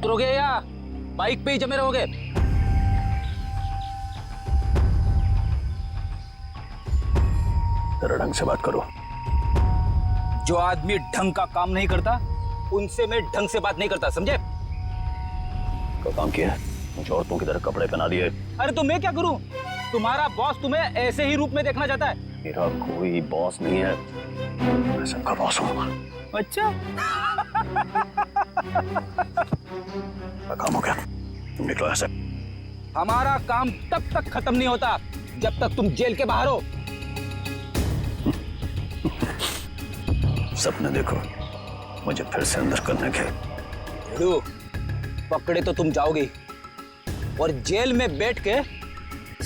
उतरोगे या बाइक पे ही जमे रहोगे? जरा ढंग से बात करो। जो आदमी ढंग का काम नहीं करता उनसे मैं ढंग से बात नहीं करता, समझे? क्या काम किया? मुझे औरतों की तरह कपड़े पहना दिए। अरे तो मैं क्या करूं? तुम्हारा बॉस तुम्हें ऐसे ही रूप में देखना चाहता है। मेरा कोई बॉस नहीं है, मैं सबका बॉस हूँ। अच्छा। क्या काम हो गया? तुम निकलो ऐसे। हमारा काम तब तक खत्म नहीं होता जब तक तुम जेल के बाहर हो। सपने देखो मुझे फिर से अंदर करने के। पकड़े तो तुम जाओगे और जेल में बैठ के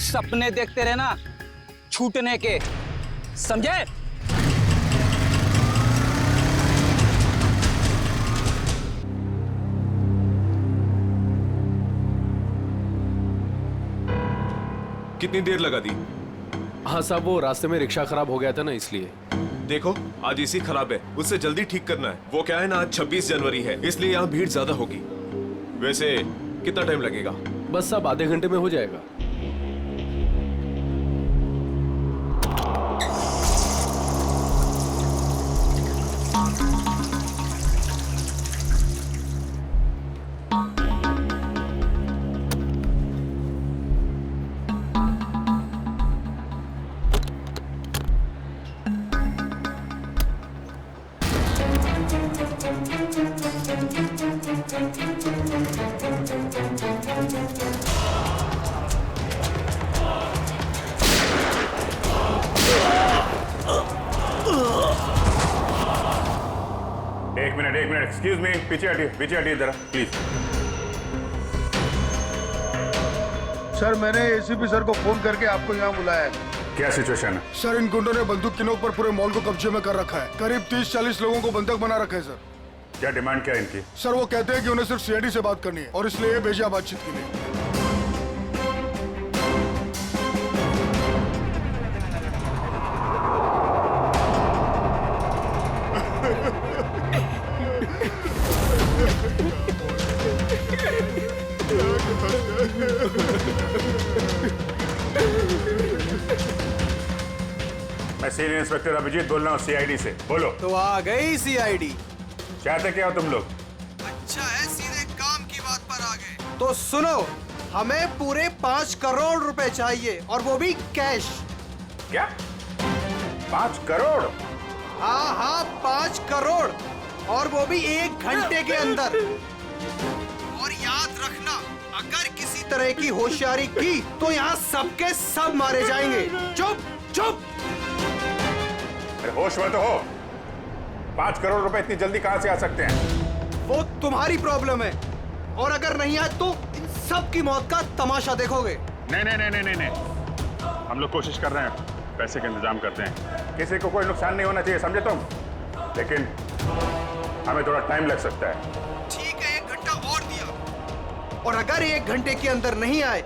सपने देखते रहना छूटने के, समझे? कितनी देर लगा दी? हाँ साहब, वो रास्ते में रिक्शा खराब हो गया था ना, इसलिए। देखो आज इसी खराब है, उससे जल्दी ठीक करना है। वो क्या है ना, आज 26 जनवरी है, इसलिए यहाँ भीड़ ज्यादा होगी। वैसे कितना टाइम लगेगा? बस साहब आधे घंटे में हो जाएगा। एक मिनट एक्सक्यूज मी, पीछे हटिए जरा प्लीज। सर मैंने एसीपी सर को फोन करके आपको यहाँ बुलाया है। क्या सिचुएशन है? सर इन गुंडों ने बंदूक की नोक पर पूरे मॉल को कब्जे में कर रखा है। करीब 30-40 लोगों को बंधक बना रखा है सर। क्या डिमांड क्या है इनकी? सर वो कहते हैं कि उन्हें सिर्फ सीआईडी से बात करनी है और इसलिए ये भेजा बातचीत के लिए। मैं सीनियर इंस्पेक्टर अभिजीत बोल रहा हूँ सीआईडी से। बोलो। तो आ गई सीआईडी। चाहते क्या हो तुम लोग? अच्छा है, सीधे काम की बात पर आ गए। तो सुनो, हमें पूरे 5 करोड़ रुपए चाहिए और वो भी कैश। क्या 5 करोड़? हाँ 5 करोड़ और वो भी 1 घंटे के अंदर। और याद रखना, अगर किसी तरह की होशियारी की तो यहाँ सबके सब मारे जाएंगे। चुप। अरे होश में तो हो। 5 करोड़ रुपए इतनी जल्दी कहाँ से आ सकते हैं? वो तुम्हारी प्रॉब्लम है और अगर नहीं आए तो इन सब की मौत का तमाशा देखोगे। नहीं, हम लोग कोशिश कर रहे हैं, पैसे का इंतजाम करते हैं। किसी को कोई नुकसान नहीं होना चाहिए, समझे तुम? लेकिन हमें थोड़ा टाइम लग सकता है। ठीक है, 1 घंटा और दिया और अगर 1 घंटे के अंदर नहीं आए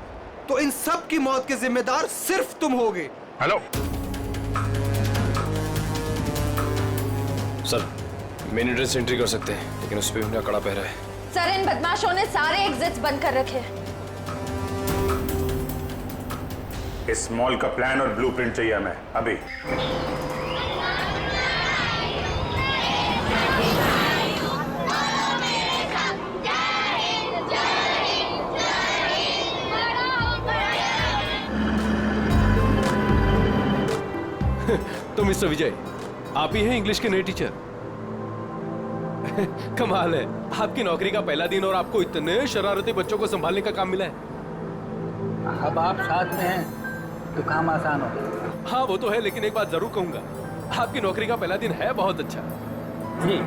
तो इन सब की मौत के जिम्मेदार सिर्फ तुम होगे। Hello sir, main address entry कर सकते हैं, लेकिन उस पर उनका कड़ा पहरा है। सर इन बदमाशों ने सारे एग्जिट्स बंद कर रखे हैं। इस मॉल का प्लान और ब्लूप्रिंट चाहिए हमें अभी। तो मिस्टर विजय, आप ही हैं इंग्लिश के नए टीचर? कमाल है, आपकी नौकरी का पहला दिन और आपको इतने शरारती बच्चों को संभालने का काम मिला है। अब आप साथ में हैं तो काम आसान हो। हाँ वो तो है, लेकिन एक बात जरूर कहूंगा, आपकी नौकरी का पहला दिन है बहुत अच्छा। जी,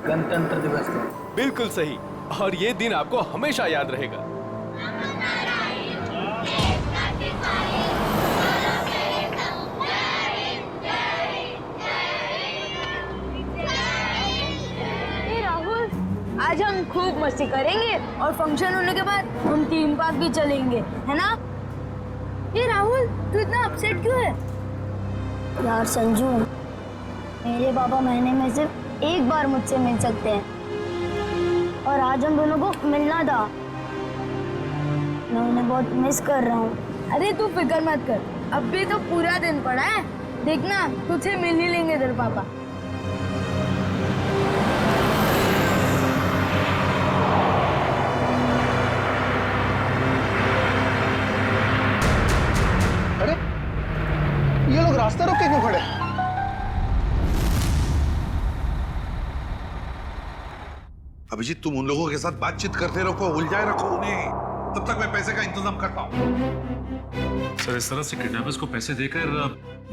गणतंत्र दिवस का। बिल्कुल सही, और ये दिन आपको हमेशा याद रहेगा। आज हम खूब मस्ती करेंगे और फंक्शन होने के बाद हम थीम पार्क भी चलेंगे, है ना? ये राहुल, तू इतना अपसेट क्यों है? यार संजू, मेरे पापा महीने में सिर्फ एक बार मुझसे मिल सकते हैं और आज हम दोनों को मिलना था। मैं उन्हें बहुत मिस कर रहा हूँ। अरे तू फिक्र मत कर, अब भी तो पूरा दिन पड़ा है, देखना तुझे मिल ही लेंगे तेरे पापा। अरे ये लोग रास्ता रोक के क्यों खड़े? अभिजीत, तुम उन लोगों के साथ बातचीत करते रखो, उलझाए रखो उन्हें, तब तक मैं पैसे का इंतजाम करता हूँ। सर, इस तरह से किडनैपर्स को पैसे देकर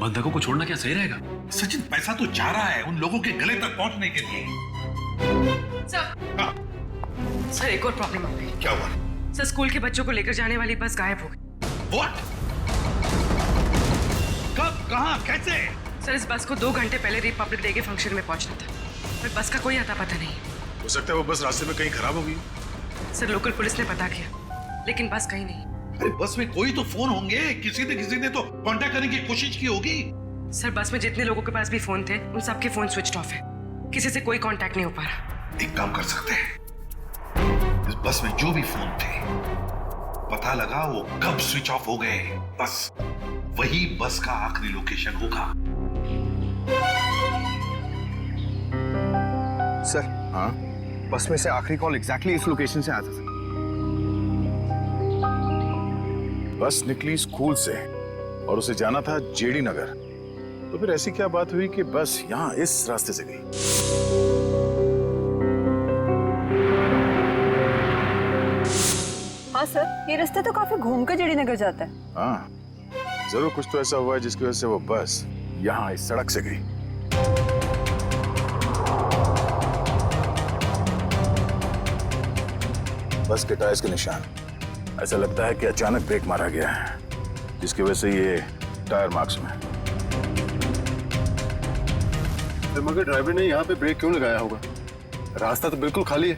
बंधकों को छोड़ना क्या सही रहेगा? सचिन, पैसा तो जा रहा है उन लोगों के गले तक पहुंचने के लिए। सर, हाँ, सर एक और प्रॉब्लम हो गई। क्या हुआ? सर, स्कूल के बच्चों को लेकर जाने वाली बस गायब हो गई। What? कब, कहाँ, कैसे? सर, इस बस को 2 घंटे पहले रिपब्लिक डे के फंक्शन में पहुंचना था, पर बस का कोई अता पता नहीं। हो सकता है वो बस रास्ते में कहीं खराब हो गई। सर, लोकल पुलिस ने पता किया, लेकिन बस कहीं नहीं। अरे बस में कोई तो फोन होंगे, किसी ने तो कांटेक्ट करने की कोशिश की होगी। सर, बस में जितने लोगों के पास भी फोन थे, उन सबके फोन स्विच ऑफ है, किसी से कोई कांटेक्ट नहीं हो पा रहा। एक काम कर सकते हैं, इस बस में जो भी फोन थे, पता लगा वो कब स्विच ऑफ हो गए, बस वही बस का आखिरी लोकेशन होगा। सर, हाँ, बस में से आखिरी कॉल एग्जैक्टली इस लोकेशन से आया था। बस निकली स्कूल से और उसे जाना था जेडी नगर, तो फिर ऐसी क्या बात हुई कि बस यहाँ इस रास्ते से गई? हाँ सर, ये रास्ता तो काफी घूम कर जेडी नगर जाता है। हाँ, जरूर कुछ तो ऐसा हुआ है जिसकी वजह से वो बस यहाँ इस सड़क से गई। बस के टायर्स के निशान, ऐसा लगता है कि अचानक ब्रेक मारा गया है, जिसकी वजह से ये टायर मार्क्स में। मगर ड्राइवर ने यहाँ पे ब्रेक क्यों लगाया होगा? रास्ता तो बिल्कुल खाली है।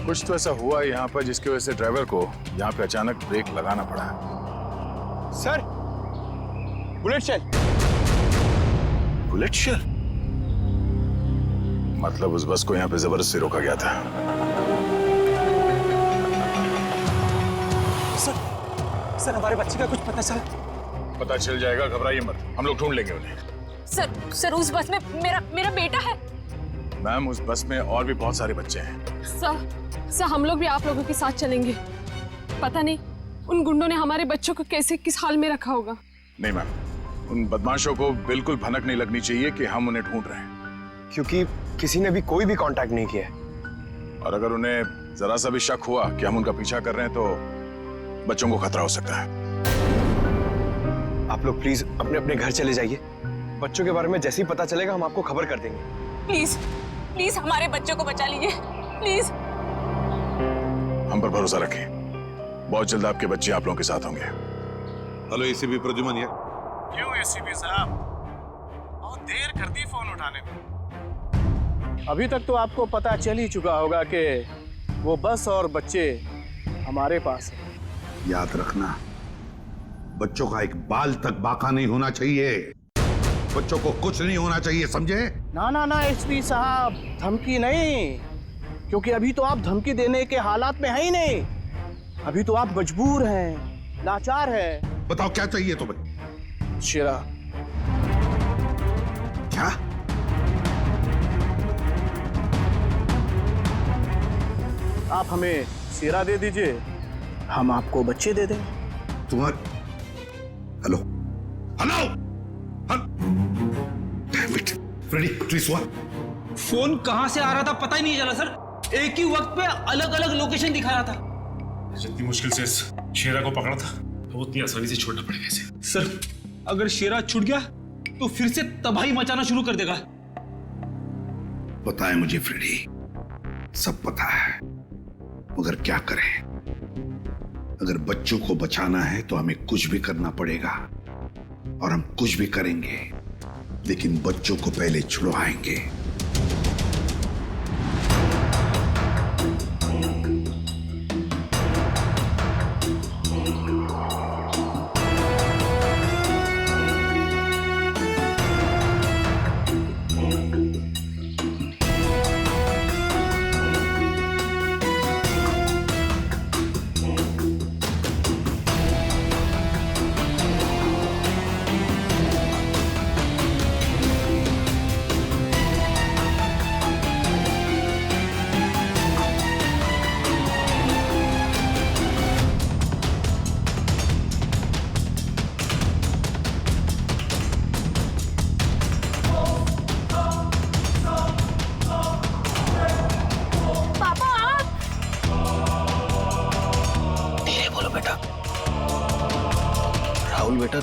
कुछ तो ऐसा हुआ है यहाँ पर जिसकी वजह से ड्राइवर को यहाँ पे अचानक ब्रेक लगाना पड़ा। Sir, bullet shell. Bullet shell? मतलब उस बस को यहाँ पे जबरदस्ती रोका गया था। सर, हमारे बच्चे का कुछ पता चला? पता चल जाएगा, घबराइए मत, हम लोग ढूंढ लेंगे उन्हें। सर उस बस में मेरा बेटा है। मैम, उस बस में और भी बहुत सारे बच्चे हैं। सर हम लोग भी आप लोगों के साथ चलेंगे। पता नहीं उन गुंडों ने हमारे बच्चों को कैसे किस हाल में रखा होगा। नहीं मैम, उन बदमाशों को बिल्कुल भनक नहीं लगनी चाहिए कि हम उन्हें ढूंढ रहे हैं, क्योंकि किसी ने भी कोई भी कांटेक्ट नहीं किया। और अगर उन्हें जरा सा भी शक हुआ कि हम उनका पीछा कर रहे हैं तो बच्चों को खतरा हो सकता है। आप लोग प्लीज अपने अपने घर चले जाइए। बच्चों के बारे में जैसे ही पता चलेगा हम आपको खबर कर देंगे। प्लीज हमारे बच्चों को बचा लीजिए, प्लीज। हम पर भरोसा रखें, बहुत जल्द आपके बच्चे आप लोगों के साथ होंगे। हेलो एसीपी प्रद्युमन यार। क्यों एसीपी साहब, बहुत देर कर दी फोन उठाने में। अभी तक तो आपको पता चल ही चुका होगा कि वो बस और बच्चे हमारे पास हैं। याद रखना, बच्चों का एक बाल तक बाका नहीं होना चाहिए, बच्चों को कुछ नहीं होना चाहिए, समझे? ना एसपी साहब, धमकी नहीं, क्योंकि अभी तो आप धमकी देने के हालात में है ही नहीं। अभी तो आप मजबूर हैं, लाचार हैं। बताओ क्या चाहिए तुम्हें? शेरा। क्या? आप हमें शेरा दे दीजिए, हम आपको बच्चे दे दें। तुम्हारे हेलो फ्रेडी, प्लीज हुआ। फोन कहां से आ रहा था पता ही नहीं चला सर, एक ही वक्त पे अलग अलग लोकेशन दिखा रहा था। जितनी मुश्किल से इस शेरा को पकड़ा था, तो उतनी आसानी से छोड़ना पड़ेगा इसे। सर, अगर शेरा छूट गया तो फिर से तबाही मचाना शुरू कर देगा। पता है मुझे फ्रेडी, सब पता है, मगर क्या करें? अगर बच्चों को बचाना है तो हमें कुछ भी करना पड़ेगा, और हम कुछ भी करेंगे, लेकिन बच्चों को पहले छुड़वाएंगे। राहुल बेटा,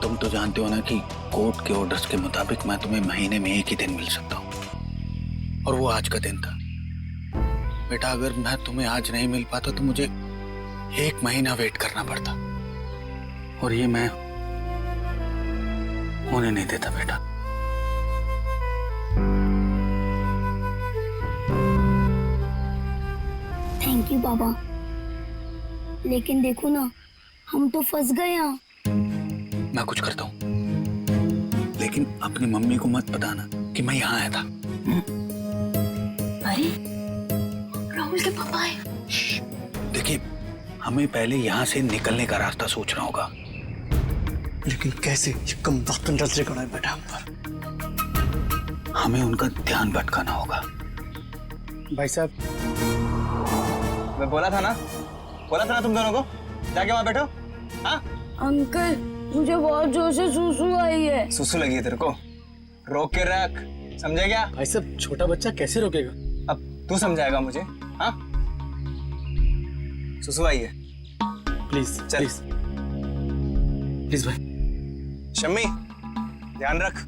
तुम तो जानते हो ना कि कोर्ट के ऑर्डर्स के मुताबिक मैं तुम्हें महीने में एक ही दिन मिल सकता हूँ, और वो आज का दिन था। बेटा अगर मैं तुम्हें आज नहीं मिल पाता तो मुझे 1 महीना वेट करना पड़ता, और ये मैं होने नहीं देता बेटा। थैंक यू पापा, लेकिन देखो ना, हम तो फंस गए यहाँ। मैं कुछ करता हूँ, लेकिन अपनी मम्मी को मत बताना कि मैं यहाँ आया था। अरे राहुल के पापा आए। देखिए, हमें पहले यहाँ से निकलने का रास्ता सोचना होगा। लेकिन कैसे? ये कम वक्त नजरे कड़ा है बेटा हम पर। हमें उनका ध्यान भटकाना होगा। भाई साहब, मैं बोला था ना तुम दोनों को, जाके वहां बैठो। हाँ अंकल, मुझे बहुत जोर से सुसु आई है। सुसु लगी है तेरे को? रोक के रख, समझे क्या? भाई साहब, छोटा बच्चा कैसे रोकेगा? अब तू समझाएगा मुझे? हाँ, सुसु आई है। प्लीज चल प्लीज भाई। शम्मी, ध्यान रख।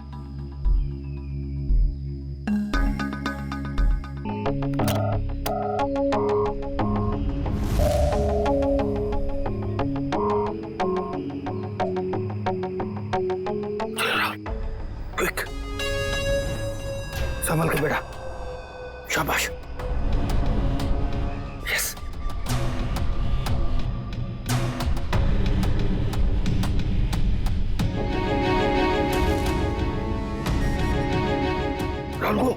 क्विक, संभल के बेटा। शाबाश। यस। राहुल गो।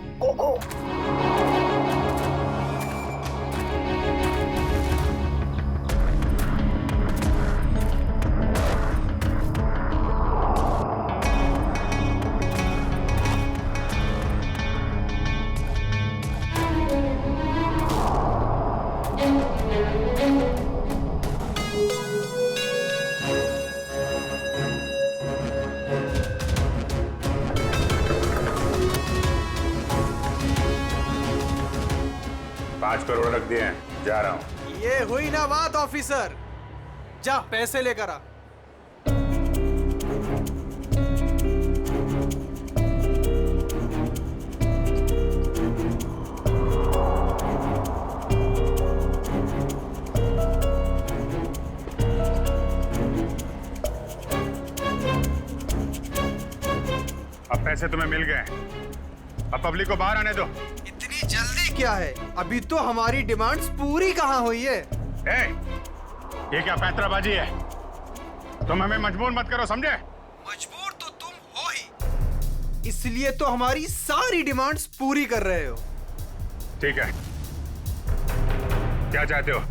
$5 करोड़ रख दिए हैं, जा रहा हूँ। ये हुई ना बात ऑफिसर, जा पैसे लेकर आ। अब पैसे तुम्हें मिल गए, अब पब्लिक को बाहर आने दो। इतनी जल्दी क्या है? अभी तो हमारी डिमांड्स पूरी कहाँ हुई है? ये क्या पैंतराबाजी है? तुम हमें मजबूर मत करो, समझे? मजबूर तो तुम हो ही, इसलिए तो हमारी सारी डिमांड्स पूरी कर रहे हो। ठीक है, क्या चाहते हो?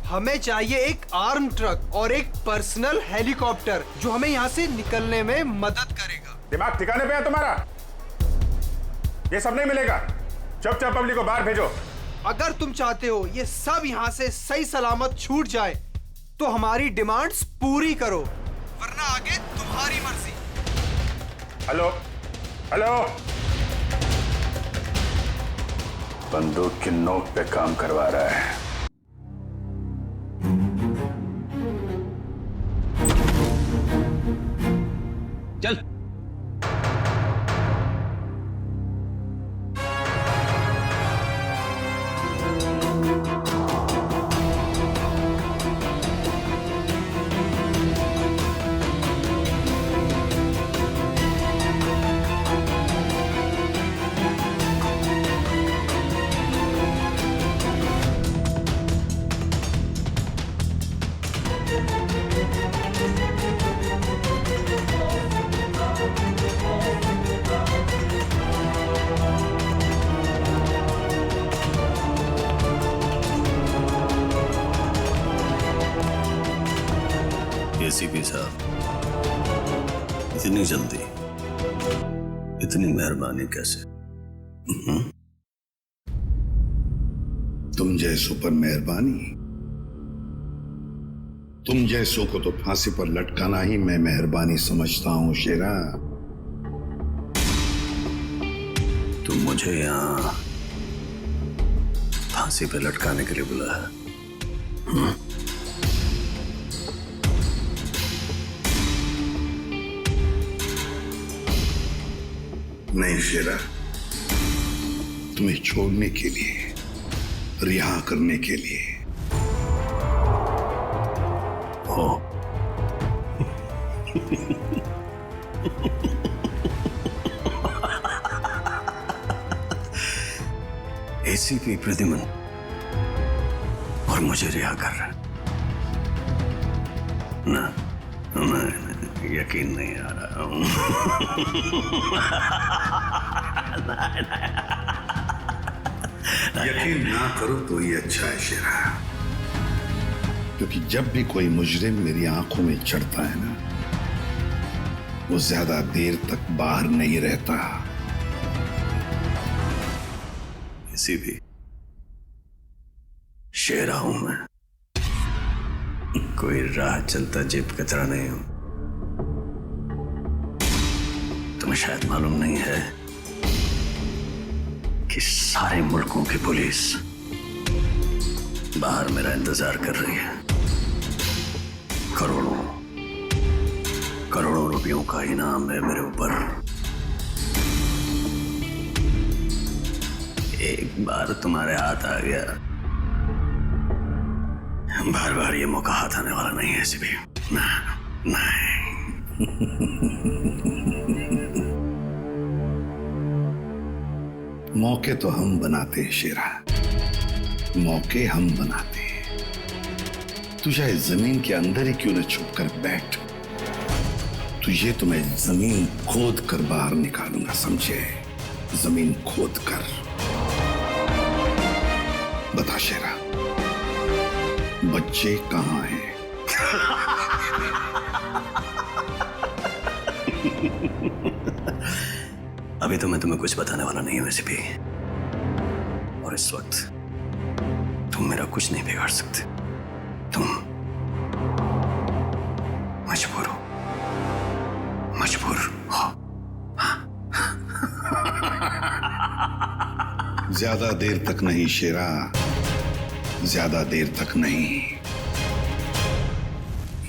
हमें चाहिए एक आर्म ट्रक और एक पर्सनल हेलीकॉप्टर जो हमें यहाँ से निकलने में मदद करेगा। दिमाग ठिकाने पे है तुम्हारा? ये सब नहीं मिलेगा, चुपचाप पब्लिक को बाहर भेजो। अगर तुम चाहते हो ये सब यहाँ से सही सलामत छूट जाए तो हमारी डिमांड्स पूरी करो, वरना आगे तुम्हारी मर्जी। हेलो हेलो, बंदूक की नोक पे काम करवा रहा है। चल। एसीपी साहब, इतनी जल्दी, इतनी मेहरबानी कैसे? तुम जैसों पर मेहरबानी? तुम जैसों को तो फांसी पर लटकाना ही मैं मेहरबानी समझता हूं शेरा। तुम मुझे यहाँ फांसी पे लटकाने के लिए बुलाया? नहीं शेरा, तुम्हें छोड़ने के लिए, रिहा करने के लिए। हो एसीपी प्रद्युमन और मुझे रिहा कर रहा है ना? मैं यकीन नहीं आ रहा हूं। यकीन ना करो तो ये अच्छा है शेरा, क्योंकि जब भी कोई मुजरिम मेरी आंखों में चढ़ता है ना, वो ज्यादा देर तक बाहर नहीं रहता। इसी भी शेरा हूं मैं, कोई राह चलता जेब कतरा नहीं हूं। तुम्हें शायद मालूम नहीं है कि सारे मुल्कों की पुलिस बाहर मेरा इंतजार कर रही है। करोड़ों करोड़ों रुपयों का इनाम है मेरे ऊपर। एक बार तुम्हारे हाथ आ गया, बार बार ये मौका हाथ आने वाला नहीं है ऐसे भी। नहीं। मौके तो हम बनाते हैं शेरा, मौके हम बनाते हैं। तू चाहे जमीन के अंदर ही क्यों न छुप कर बैठ, तुझे तो मैं जमीन खोद कर बाहर निकालूंगा, समझे? जमीन खोद कर। बता शेरा, बच्चे कहां हैं? अभी तो मैं तुम्हें कुछ बताने वाला नहीं हूं वैसे भी, और इस वक्त तुम मेरा कुछ नहीं बिगाड़ सकते। तुम मजबूर हो, मजबूर हो। ज्यादा देर तक नहीं शेरा, ज्यादा देर तक नहीं।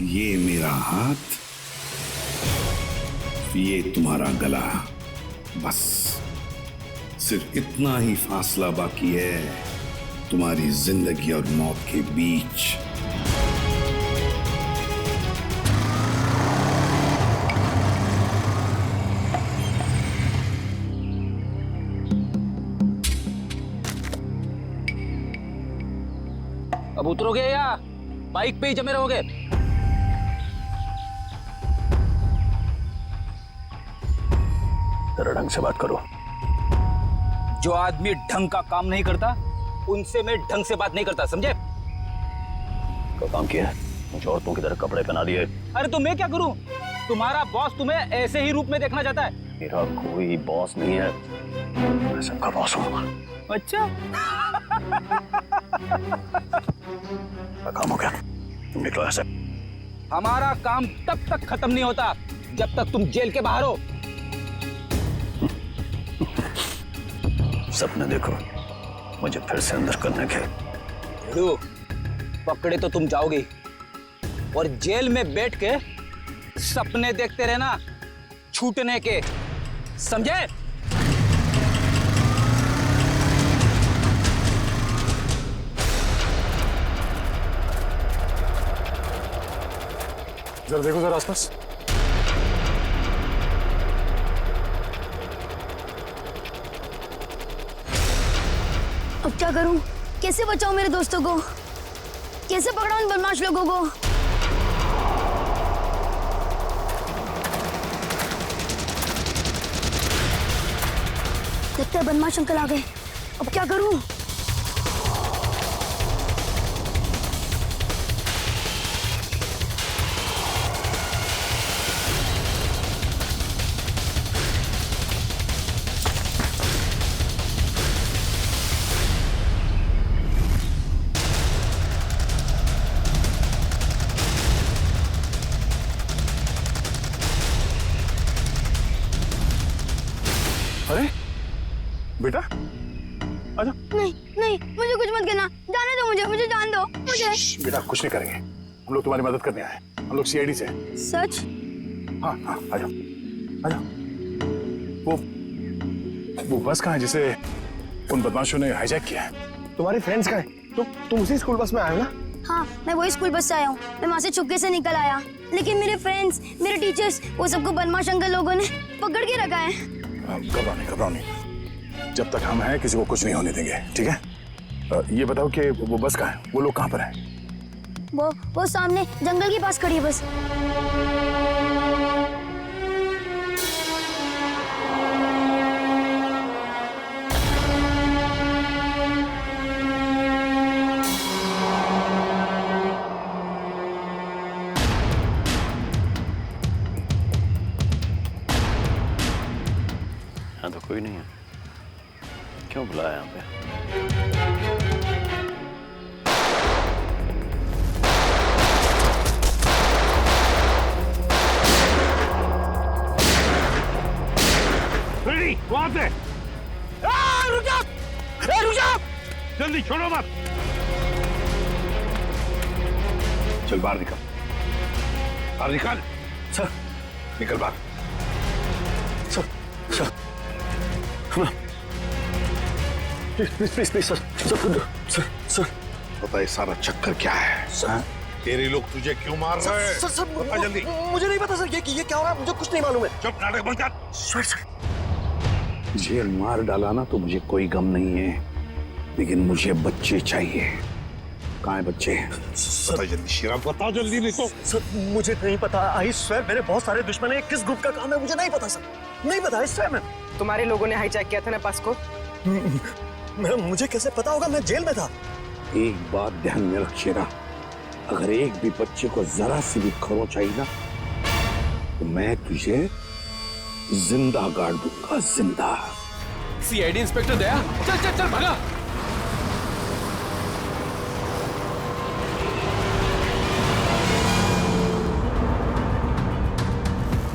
ये मेरा हाथ, ये तुम्हारा गला, बस सिर्फ इतना ही फासला बाकी है तुम्हारी जिंदगी और मौत के बीच। अब उतरोगे या बाइक पे ही जमे रहोगे? जरा ढंग से बात करो। जो आदमी ढंग का काम नहीं करता, उनसे मैं ढंग से बात नहीं करता, समझे? क्या काम किया? मुझे औरतों की तरह कपड़े पहना दिए। अरे तो मैं क्या करूं? तुम्हारा बॉस तुम्हें ऐसे ही रूप में देखना चाहता है। मेरा कोई बॉस नहीं है, मैं सबका बॉस हूँ। अच्छा। काम हो गया, तुम निकलो ऐसे। हमारा काम तब तक खत्म नहीं होता जब तक तुम जेल के बाहर हो। सपने देखो मुझे फिर से अंदर करने के। पकड़े तो तुम जाओगे, और जेल में बैठ के सपने देखते रहना छूटने के, समझे? जरा देखो जरा आसपास। अब क्या करूं? कैसे बचाऊं मेरे दोस्तों को? कैसे पकड़ाऊं इन बदमाश लोगों को? लगता है बदमाश अंकल आ गए। अब क्या करूं? अरे बेटा आजा। नहीं नहीं, मुझे कुछ मत करना, जाने दो मुझे, मुझे जान दो मुझे। बेटा कुछ नहीं करेंगे, हम लोग तुम्हारी मदद करने आए, हम लोग सीआईडी से। सच? हाँ हाँ, आजा आजा। वो वो बस कहाँ है जिसे उन बदमाशों ने हाईजैक किया है? तुम्हारी फ्रेंड्स कहाँ है? तुम उसी स्कूल बस में आए हो ना? हाँ, मैं वही स्कूल बस से आया हूँ। मैं वहाँ से चुपके से निकल आया, लेकिन मेरे फ्रेंड्स, मेरे टीचर्स, वो सबको बदमाश अंकल लोगों ने पकड़ के रखा है। घबराओ नहीं। जब तक हम हैं किसी को कुछ नहीं होने देंगे, ठीक है? ये बताओ कि वो बस कहाँ है? वो लोग कहाँ पर हैं? वो सामने जंगल के पास खड़ी है बस। यहाँ तो कोई नहीं है, क्यों बुलाया यहाँ पे? वहां से रुक जाओ! रुक जाओ! जल्दी छोड़ो मत। चल बाहर निकल, बाहर निकल। सर, निकल बाहर। सर, प्लीज सर, पता है सारा चक्कर क्या है? सर, तेरे लोग तुझे क्यों मार रहे हैं? सर, बता जल्दी। मुझे नहीं पता सर, ये क्या हो रहा है? मुझे कुछ नहीं मालूम है। चुप, नाटक बंद कर। सर, जेल मार डाला ना तो मुझे कोई गम नहीं है, लेकिन मुझे बच्चे चाहिए। कहाँ है बच्चे? बता जल्दी शिरा, बता जल्दी, नहीं तो। सर, मुझे नहीं पता। आई स्वेयर, मेरे बहुत सारे दुश्मन हैं। किस ग्रुप का काम है मुझे नहीं पता सर, नहीं पता। I swear. तुम्हारे लोगों ने हाईजैक किया था ना बस को? मुझे कैसे पता होगा? मैं जेल में था। एक बात ध्यान में रख शेरा, अगर एक भी बच्चे को जरा सी भी खरोंच आई ना तो मैं तुझे जिंदा गाड़ दूंगा, जिंदा। सीआईडी इंस्पेक्टर दया, चल चल चल भागा।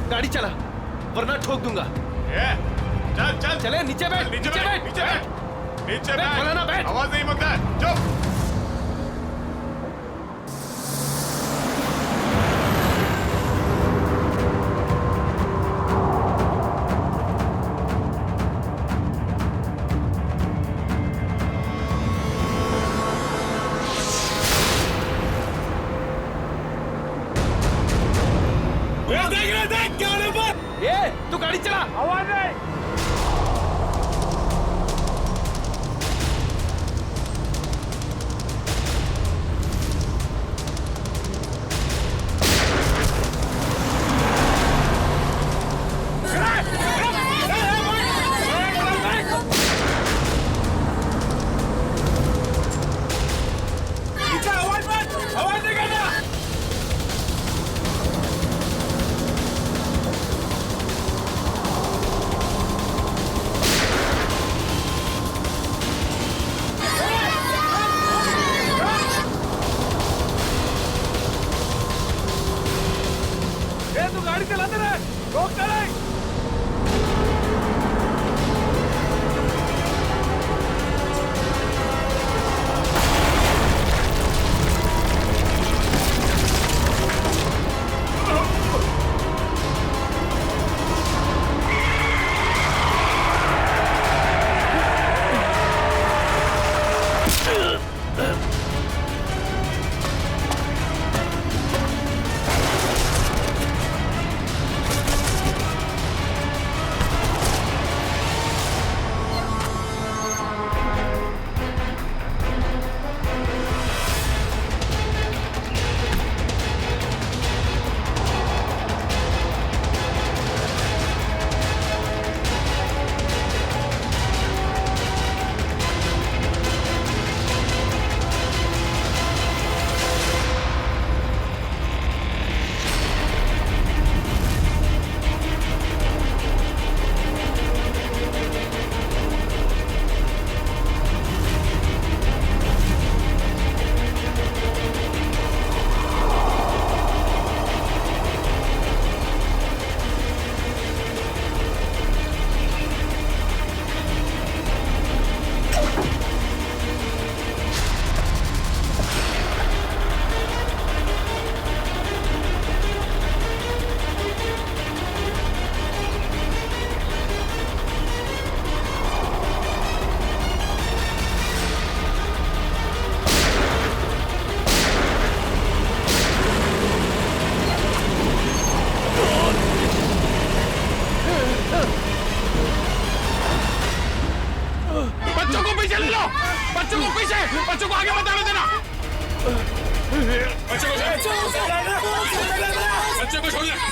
गाड़ी चला वरना ठोक दूंगा। चल चल चले, नीचे बैठ, नीचे बैठ, नीचे बैठ, नीचे बैठ। बोला ना बैठ। आवाज नहीं मत कर, चुप। देख क्या होने पर? ये तू गाड़ी चला। आवाज नहीं।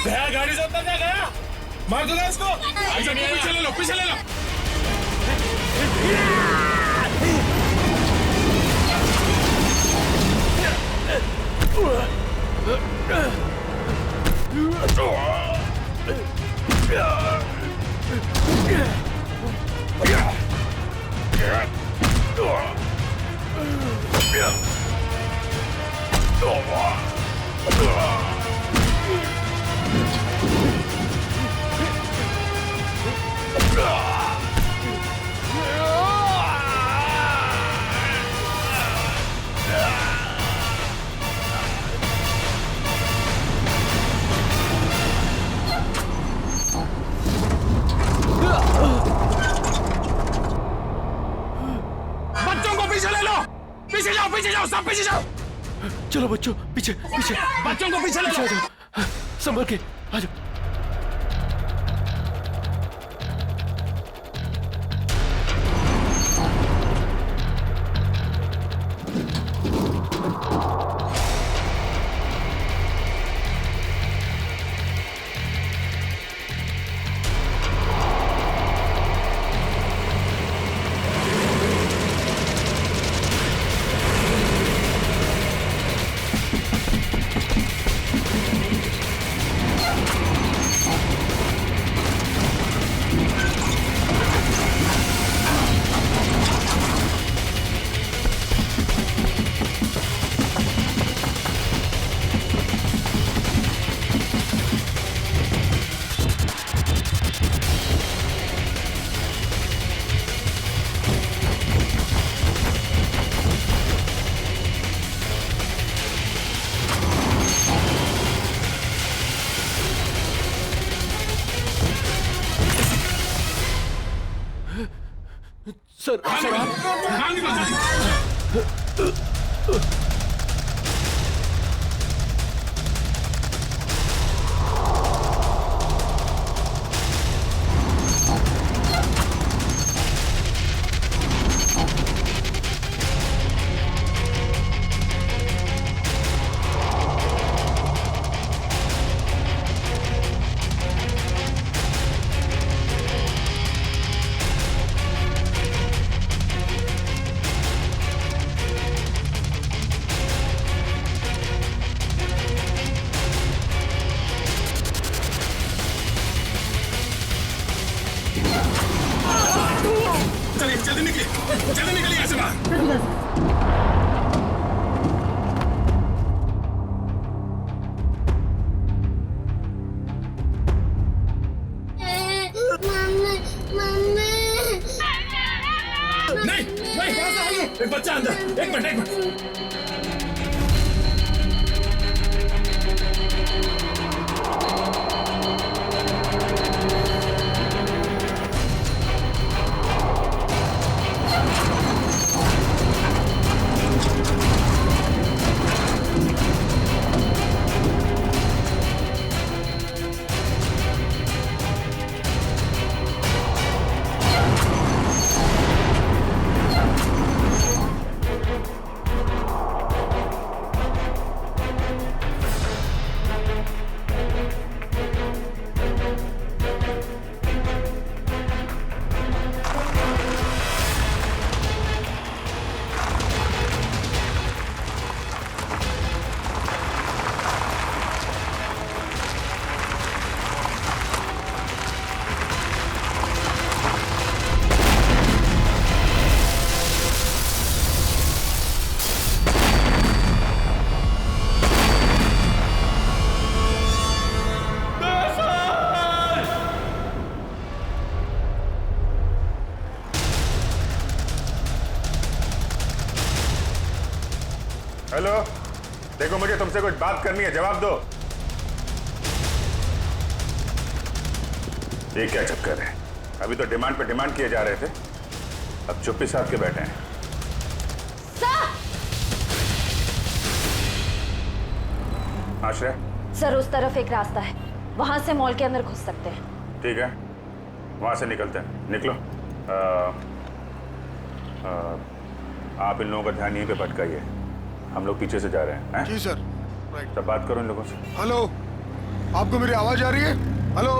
गया गाड़ी से उतर गया, मार दो इसको। पीछे ले लो, पीछे ले लो। बच्चों को पीछे ले लो, पीछे जाओ, सब पीछे जाओ। चलो बच्चों, पीछे पीछे, बच्चों को पीछे ले लो। संभल के आ जाओ। सर, जल्दी निकलिए यहाँ से बाहर। नहीं, एक बच्चा अंदर, एक मिनट। हेलो, देखो मुझे तुमसे कुछ बात करनी है, जवाब दो। ये क्या चक्कर है? अभी तो डिमांड पे डिमांड किए जा रहे थे, अब चुप्पी साध के बैठे हैं। आश्रय सर, उस तरफ एक रास्ता है, वहां से मॉल के अंदर घुस सकते हैं। ठीक है, वहां से निकलते हैं। निकलो। आप इन लोगों का ध्यान यहीं पे भटकाइए, हम लोग पीछे से जा रहे हैं। जी सर। तब बात करो इन लोगों से। हेलो, आपको मेरी आवाज आ रही है? हेलो?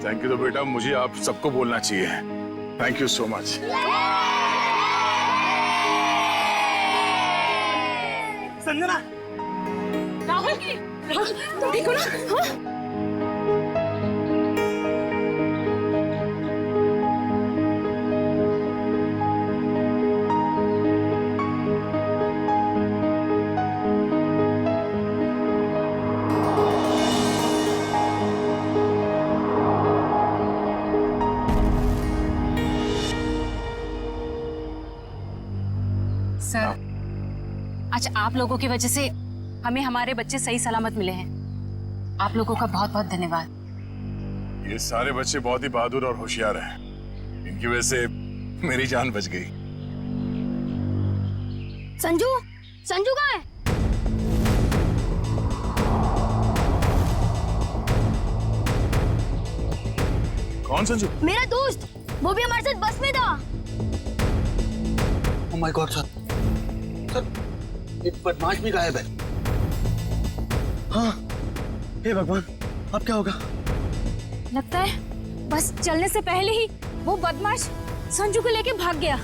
थैंक यू तो बेटा मुझे आप सबको बोलना चाहिए। Thank you so much. Sanjana, Rahul की तुम ठीक हो ना? हाँ? सर, आज आप लोगों की वजह से हमें हमारे बच्चे सही सलामत मिले हैं। आप लोगों का बहुत बहुत धन्यवाद। ये सारे बच्चे बहुत ही बहादुर और होशियार हैं। इनकी वजह से मेरी जान बच गई। संजू, संजू कहाँ है? कौन संजू? मेरा दोस्त, वो भी हमारे साथ बस में था। ओह माय गॉड सर, एक बदमाश भी गायब है। हाँ, हे भगवान, अब क्या होगा? लगता है बस चलने से पहले ही वो बदमाश संजू को लेके भाग गया।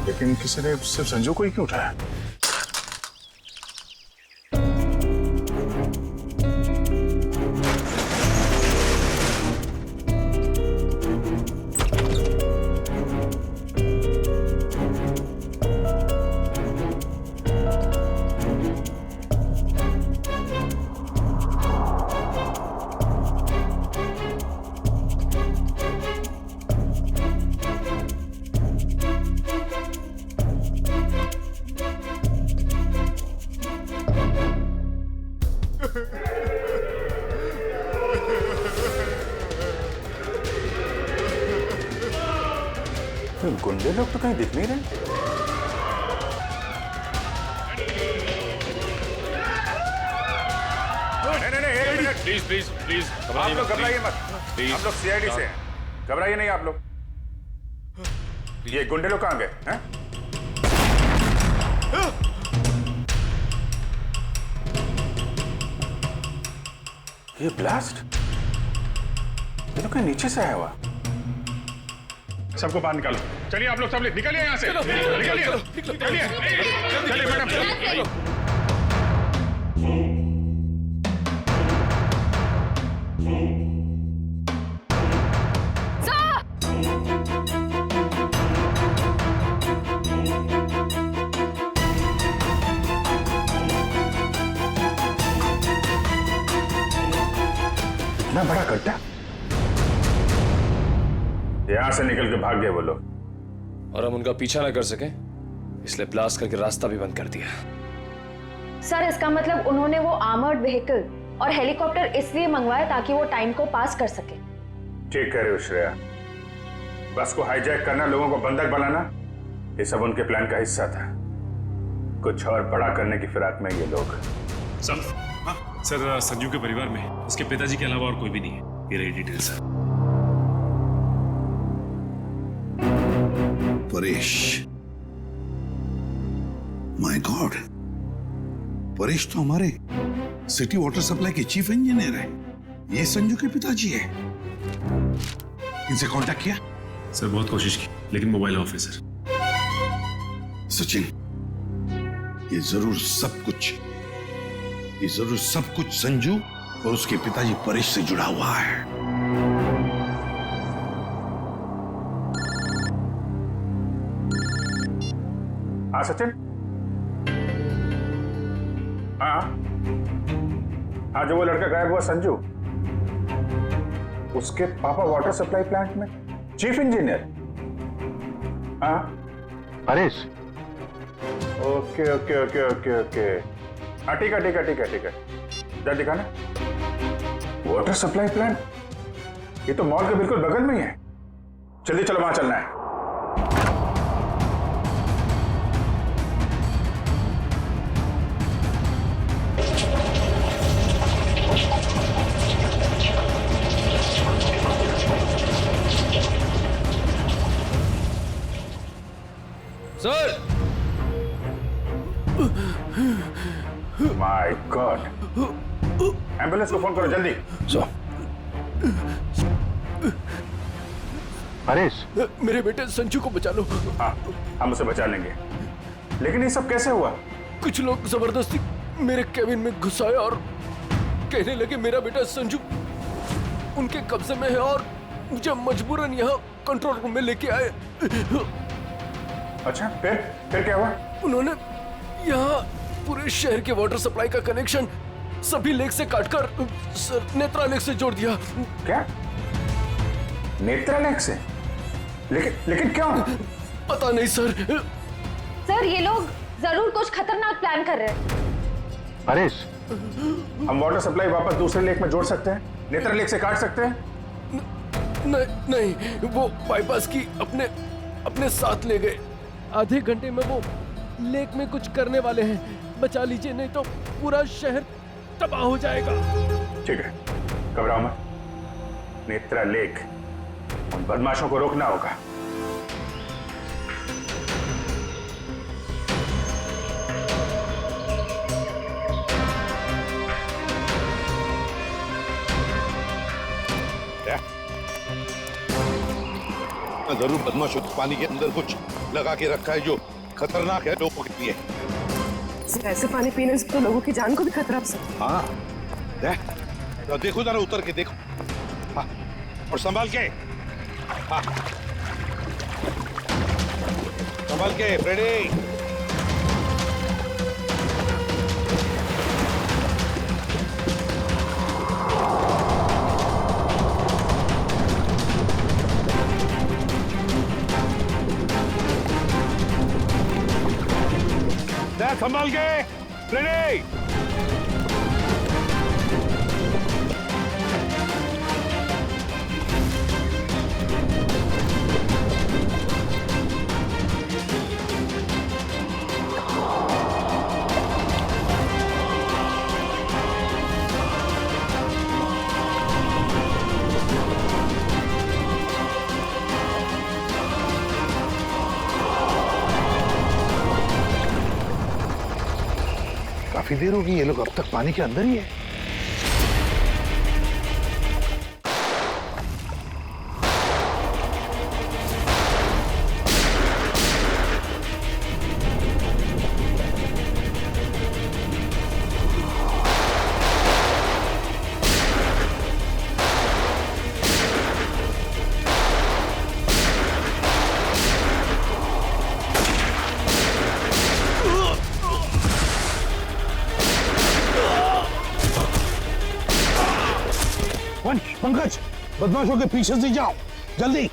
लेकिन किसी ने सिर्फ संजू को ही क्यों उठाया? गुंडे लोग तो कहीं दिख नहीं रहे। नहीं, प्लीज प्लीज प्लीज आप लोग घबराइए मत। हम लोग सीआईडी से हैं, घबराइए नहीं आप लोग। ये गुंडे लोग कहाँ गए हैं? ये ब्लास्ट ये तो कहीं नीचे से आया हुआ। सबको बाहर निकालो। चलिए आप लोग सब निकलिए यहाँ से। निकलिए चलिए मैडम। इतना बड़ा गड्ढा, यहां से निकल के भाग गए वो लोग। और हम उनका पीछा ना कर सके इसलिए ब्लास्ट करके रास्ता भी बंद कर दिया। सर इसका मतलब उन्होंने वो आर्मर्ड व्हीकल और हेलीकॉप्टर इसलिए मंगवाया ताकि वो टाइम को पास कर सके। ठीक कह रहे हो श्रेया, बस को हाईजैक करना, लोगों को बंधक बनाना, ये सब उनके प्लान का हिस्सा था। कुछ और बड़ा करने की फिराक में ये लोग। सर संजू के परिवार में उसके पिताजी के अलावा और कोई भी नहीं है। ये रही details. Paresh, my God, Paresh तो हमारे सिटी वाटर सप्लाई के चीफ इंजीनियर है। ये संजू के पिताजी है। इनसे कांटेक्ट किया? सर बहुत कोशिश की लेकिन मोबाइल ऑफ है सर। सचिन, ये जरूर सब कुछ संजू और उसके पिताजी परेश से जुड़ा हुआ है। हाँ सचिन, हाँ जो वो लड़का गायब हुआ संजू, उसके पापा वाटर सप्लाई प्लांट में चीफ इंजीनियर। हाँ Paresh. Okay okay okay okay okay, हाँ ठीक है। जा दिखाना वाटर सप्लाई प्लांट, ये तो मॉल के बिल्कुल बगल में ही है। जल्दी चलो, वहां चलना है। सर, माय गॉड, एम्बुलेंस को फोन करो जल्दी। परेश, मेरे बेटे संजू को बचा लो। हाँ, हम उसे बचा लेंगे, लेकिन ये सब कैसे हुआ? कुछ लोग जबरदस्ती मेरे केबिन में घुसाए और कहने लगे मेरा बेटा संजू उनके कब्जे में है और मुझे मजबूरन यहाँ कंट्रोल रूम में लेके आए। अच्छा, फिर क्या हुआ? उन्होंने यहाँ पूरे शहर के वाटर सप्लाई का कनेक्शन सभी लेक से काटकर नेत्रा लेक से जोड़ दिया। क्या? नेत्रा लेक से? लेकिन क्यों? पता नहीं सर। सर ये लोग जरूर कुछ खतरनाक प्लान कर रहे हैं। परेश, हम वाटर सप्लाई वापस दूसरे लेक में जोड़ सकते हैं, नेत्रा लेक से काट सकते हैं? नहीं, वो बाईपास की अपने साथ ले गए। आधे घंटे में वो लेक में कुछ करने वाले हैं। बचा लीजिए नहीं तो पूरा शहर तबाह हो जाएगा। ठीक है, घबराओ मत। नेत्रा लेक, उन बदमाशों को रोकना होगा। जरूर बदमाशों पानी के अंदर कुछ लगा के रखा है जो खतरनाक है लोगों के लिए। ऐसे पानी पीने से तो लोगों की जान को भी खतरा हो सकता है। हाँ, तो देखो जरा उतर के देखो। हाँ, और संभाल के। हाँ, संभाल के फ्रेडी। संभाल के रेडी। काफी देर होगी, ये लोग अब तक पानी के अंदर ही है। पंकज, बदमाशों के पीछे से जाओ, जल्दी।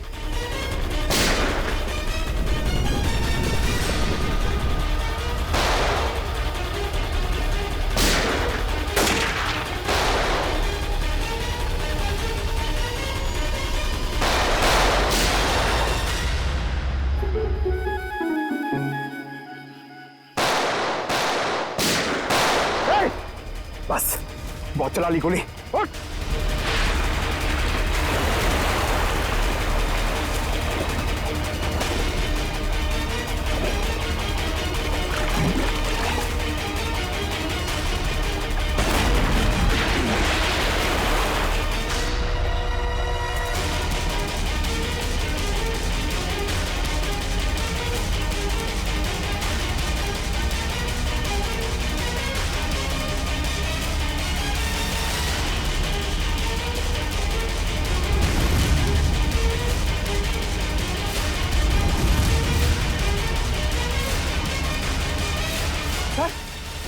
बस, बहुत चला ली गोली। उठ!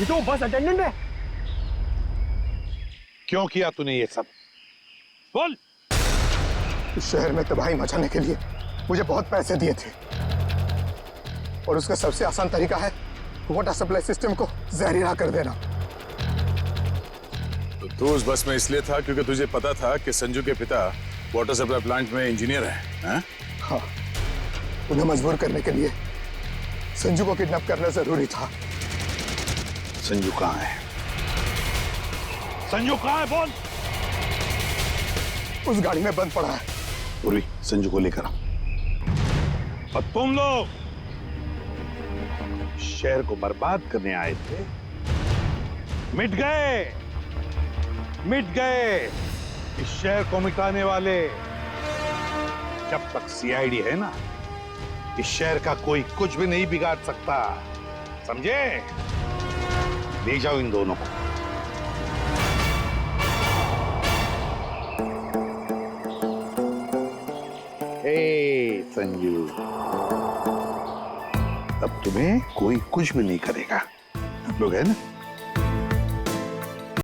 ये तो बस अटेंडेंट है। क्यों किया तूने ये सब? बोल। इस शहर में तबाही मचाने के लिए मुझे बहुत पैसे दिए थे और उसका सबसे आसान तरीका है वाटर सप्लाई सिस्टम को जहरीला कर देना। तो तू उस बस में इसलिए था क्योंकि तुझे पता था कि संजू के पिता वाटर सप्लाई प्लांट में इंजीनियर हैं? हाँ, उन्हें मजबूर करने के लिए संजू को किडनैप करना जरूरी था। संजू कहाँ है? संजू कहाँ है? बोल। उस गाड़ी में बंद पड़ा है। पूरी संजू को लेकर आओ। और तुम लोग शहर को बर्बाद करने आए थे, मिट गए, मिट गए। इस शहर को मिटाने वाले जब तक सीआईडी है ना, इस शहर का कोई कुछ भी नहीं बिगाड़ सकता, समझे? ले जाओ इन दोनों को। हे संजू, अब तुम्हें कोई कुछ भी नहीं करेगा। हम लोग है ना?